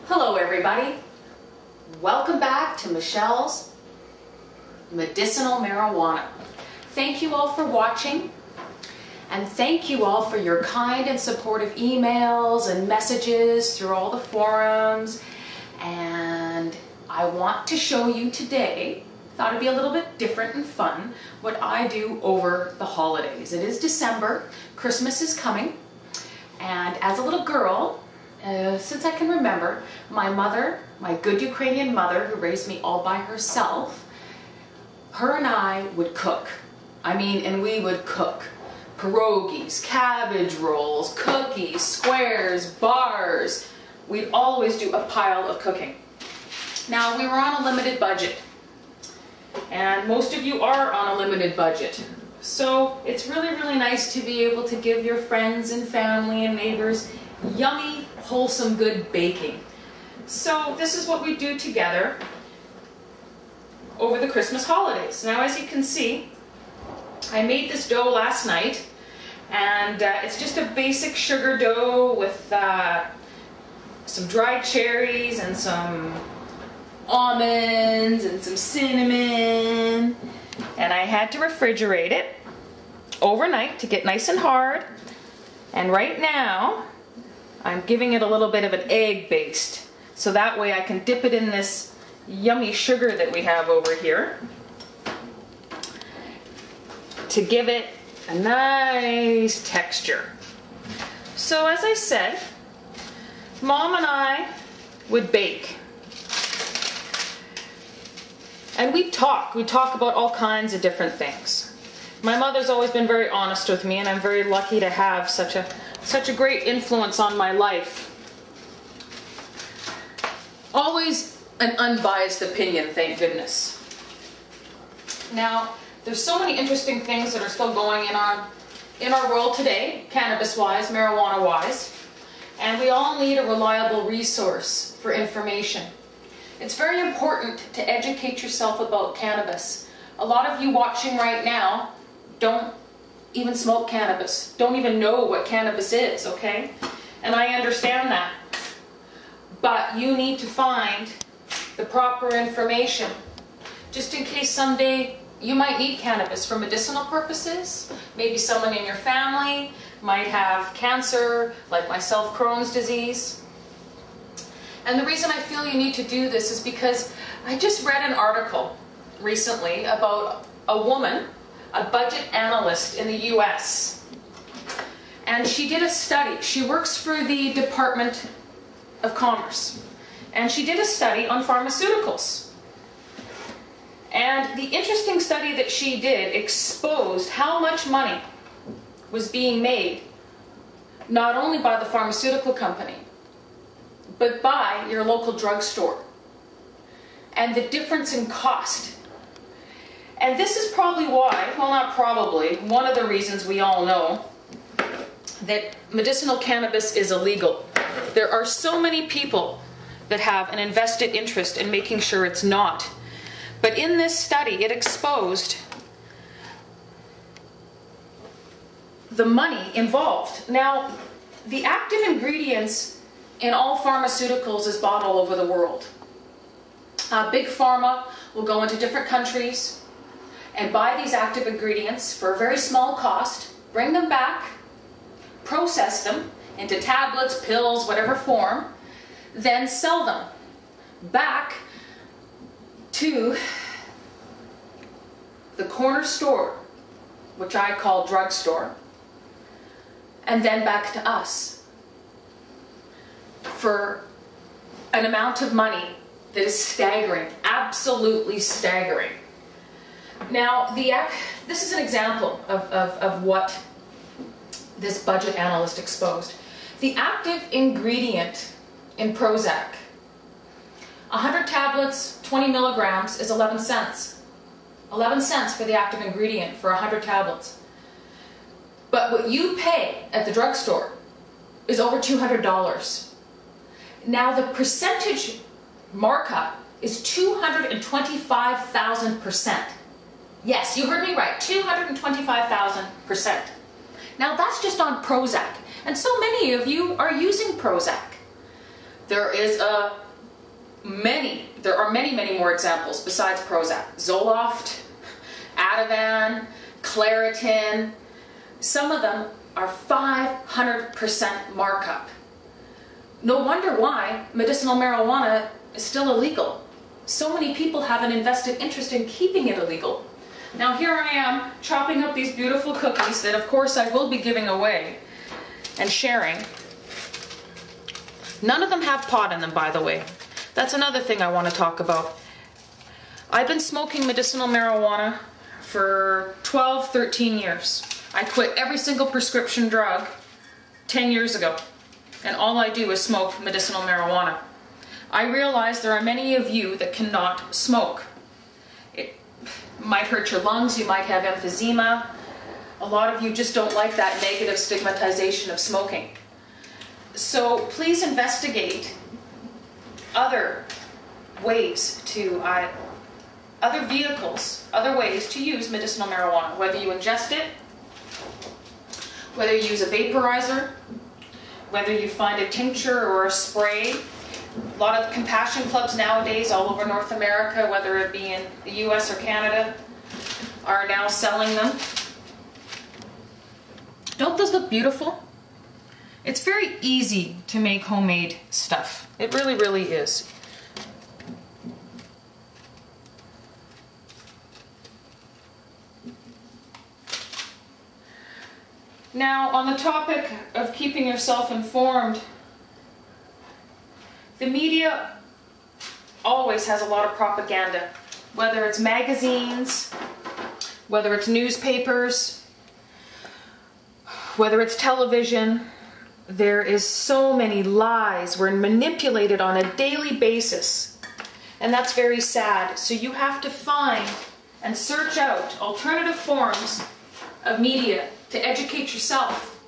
Hello everybody, welcome back to Michelle's Medicinal Marijuana. Thank you all for watching, and thank you all for your kind and supportive emails and messages through all the forums. And I want to show you today, thought it'd be a little bit different and fun, what I do over the holidays. It is December, Christmas is coming, and as a little girl, since I can remember, my mother, my good Ukrainian mother who raised me all by herself, her and I would cook. And we would cook pierogies, cabbage rolls, cookies, squares, bars. We'd always do a pile of cooking. Now, we were on a limited budget, and most of you are on a limited budget. So it's really, really nice to be able to give your friends and family and neighbors yummy, wholesome, good baking. So this is what we do together over the Christmas holidays. Now, as you can see, I made this dough last night, and it's just a basic sugar dough with some dried cherries and some almonds and some cinnamon, and I had to refrigerate it overnight to get nice and hard. And right now I'm giving it a little bit of an egg baste, so that way I can dip it in this yummy sugar that we have over here to give it a nice texture. So as I said, Mom and I would bake, and we'd talk about all kinds of different things. My mother's always been very honest with me, and I'm very lucky to have such a great influence on my life. Always an unbiased opinion, thank goodness. Now, there's so many interesting things that are still going in our world today, cannabis-wise, marijuana-wise, and we all need a reliable resource for information. It's very important to educate yourself about cannabis. A lot of you watching right now don't even smoke cannabis, don't even know what cannabis is, okay? And I understand that. But you need to find the proper information, just in case someday you might need cannabis for medicinal purposes. Maybe someone in your family might have cancer, like myself, Crohn's disease. And the reason I feel you need to do this is because I just read an article recently about a woman, a budget analyst in the US. And she did a study. She works for the Department of Commerce. And she did a study on pharmaceuticals. And the interesting study that she did exposed how much money was being made, not only by the pharmaceutical company, but by your local drugstore, and the difference in cost. And this is probably why, well, not probably, one of the reasons we all know that medicinal cannabis is illegal. There are so many people that have an invested interest in making sure it's not. But in this study, it exposed the money involved. Now, the active ingredients in all pharmaceuticals is bought all over the world. Big Pharma will go into different countries and buy these active ingredients for a very small cost, bring them back, process them into tablets, pills, whatever form, then sell them back to the corner store, which I call drugstore, and then back to us for an amount of money that is staggering, absolutely staggering. Now, this is an example of what this budget analyst exposed. The active ingredient in Prozac, 100 tablets, 20 milligrams, is 11 cents. 11 cents for the active ingredient for 100 tablets. But what you pay at the drugstore is over $200. Now, the percentage markup is 225,000%. Yes, you heard me right, 225,000%. Now that's just on Prozac, and so many of you are using Prozac. There are many more examples besides Prozac. Zoloft, Ativan, Claritin. Some of them are 500% markup. No wonder why medicinal marijuana is still illegal. So many people have an invested interest in keeping it illegal. Now here I am chopping up these beautiful cookies that of course I will be giving away and sharing. None of them have pot in them, by the way. That's another thing I want to talk about. I've been smoking medicinal marijuana for 12, 13 years. I quit every single prescription drug 10 years ago, and all I do is smoke medicinal marijuana. I realize there are many of you that cannot smoke. It might hurt your lungs, you might have emphysema. A lot of you just don't like that negative stigmatization of smoking. So please investigate other ways to, other vehicles, other ways to use medicinal marijuana, whether you ingest it, whether you use a vaporizer, whether you find a tincture or a spray. A lot of compassion clubs nowadays all over North America, whether it be in the US or Canada, are now selling them. Don't those look beautiful? It's very easy to make homemade stuff. It really, really is. Now, on the topic of keeping yourself informed, the media always has a lot of propaganda, whether it's magazines, whether it's newspapers, whether it's television. There is so many lies. We're manipulated on a daily basis, and that's very sad. So you have to find and search out alternative forms of media to educate yourself.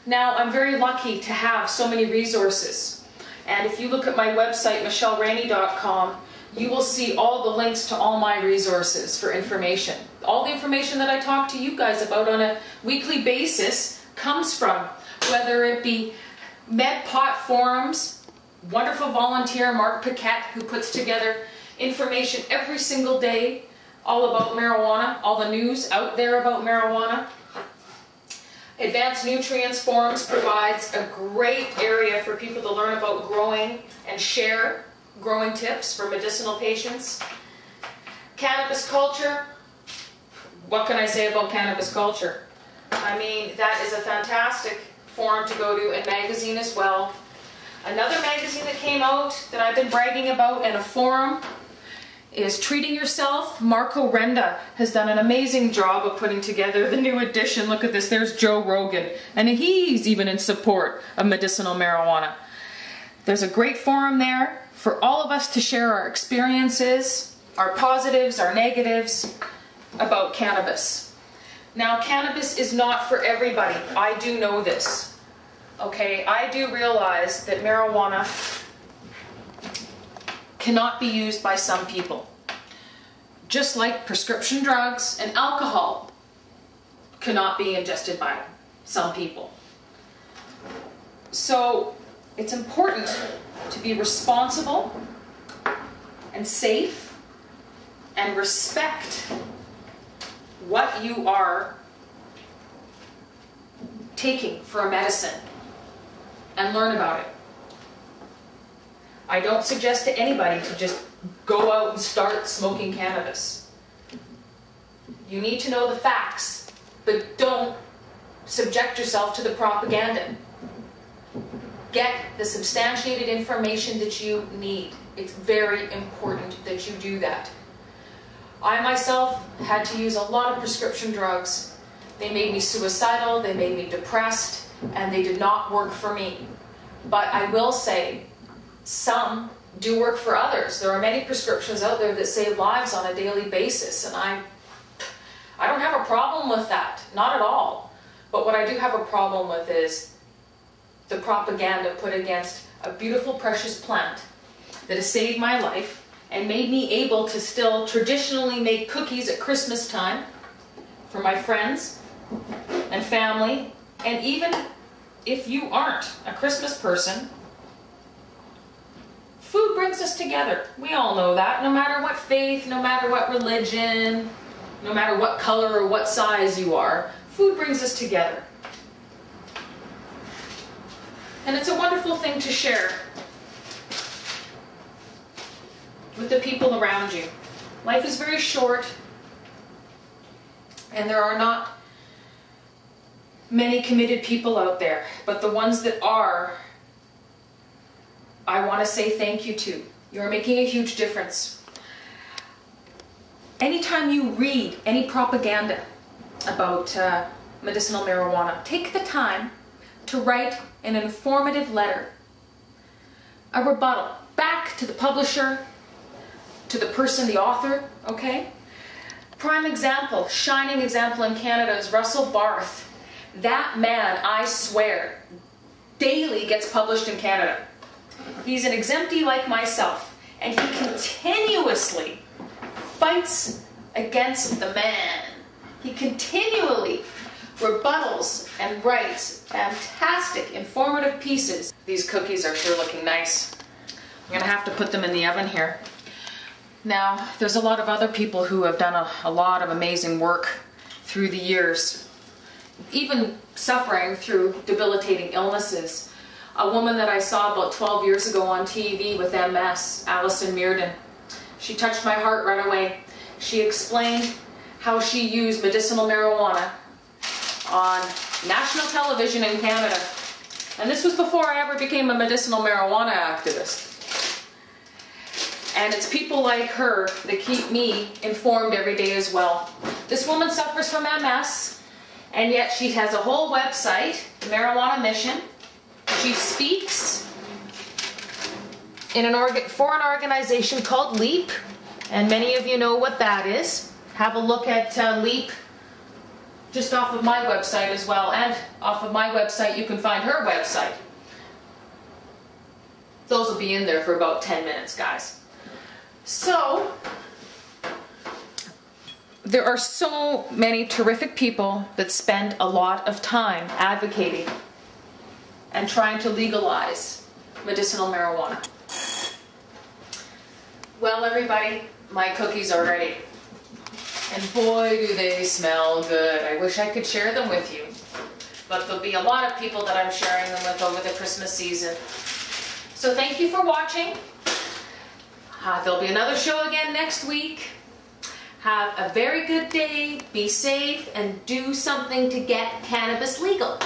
Now, I'm very lucky to have so many resources. And if you look at my website, michelleraney.com, you will see all the links to all my resources for information. All the information that I talk to you guys about on a weekly basis comes from, whether it be MedPot forums, wonderful volunteer Mark Paquette, who puts together information every single day all about marijuana, all the news out there about marijuana. Advanced Nutrients Forums provides a great area for people to learn about growing and share growing tips for medicinal patients. Cannabis Culture, what can I say about cannabis culture? I mean, that is a fantastic forum to go to, and magazine as well. Another magazine that came out that I've been bragging about in a forum is Treating Yourself. Marco Renda has done an amazing job of putting together the new edition. Look at this, there's Joe Rogan, and he's even in support of medicinal marijuana. There's a great forum there for all of us to share our experiences, our positives, our negatives about cannabis. Now, cannabis is not for everybody. I do know this. Okay, I do realize that marijuana cannot be used by some people. Just like prescription drugs and alcohol cannot be ingested by some people. So it's important to be responsible and safe and respect what you are taking for a medicine and learn about it. I don't suggest to anybody to just go out and start smoking cannabis. You need to know the facts, but don't subject yourself to the propaganda. Get the substantiated information that you need. It's very important that you do that. I myself had to use a lot of prescription drugs. They made me suicidal, they made me depressed, and they did not work for me. But I will say, some do work for others. There are many prescriptions out there that save lives on a daily basis, and I don't have a problem with that, not at all. But what I do have a problem with is the propaganda put against a beautiful, precious plant that has saved my life and made me able to still traditionally make cookies at Christmas time for my friends and family. And even if you aren't a Christmas person, food brings us together. We all know that. No matter what faith, no matter what religion, no matter what color or what size you are, food brings us together. And it's a wonderful thing to share with the people around you. Life is very short, and there are not many committed people out there, but the ones that are, I want to say thank you to. You're making a huge difference. Anytime you read any propaganda about medicinal marijuana, take the time to write an informative letter, a rebuttal back to the publisher, to the person, the author, okay? Prime example, shining example in Canada is Russell Barth. That man, I swear, daily gets published in Canada. He's an exemptee like myself, and he continuously fights against the man. He continually rebuttals and writes fantastic, informative pieces. These cookies are sure looking nice. I'm gonna have to put them in the oven here. Now, there's a lot of other people who have done a lot of amazing work through the years, even suffering through debilitating illnesses. A woman that I saw about 12 years ago on TV with MS, Alison Mearden, she touched my heart right away. She explained how she used medicinal marijuana on national television in Canada. And this was before I ever became a medicinal marijuana activist. And it's people like her that keep me informed every day as well. This woman suffers from MS, and yet she has a whole website, the Marijuana Mission. She speaks in for an organization called LEAP, and many of you know what that is. Have a look at LEAP just off of my website as well, and off of my website you can find her website. Those will be in there for about 10 minutes, guys. So, there are so many terrific people that spend a lot of time advocating and trying to legalize medicinal marijuana. Well, everybody, my cookies are ready. And boy, do they smell good. I wish I could share them with you. But there'll be a lot of people that I'm sharing them with over the Christmas season. So thank you for watching. There'll be another show again next week. Have a very good day, be safe, and do something to get cannabis legal.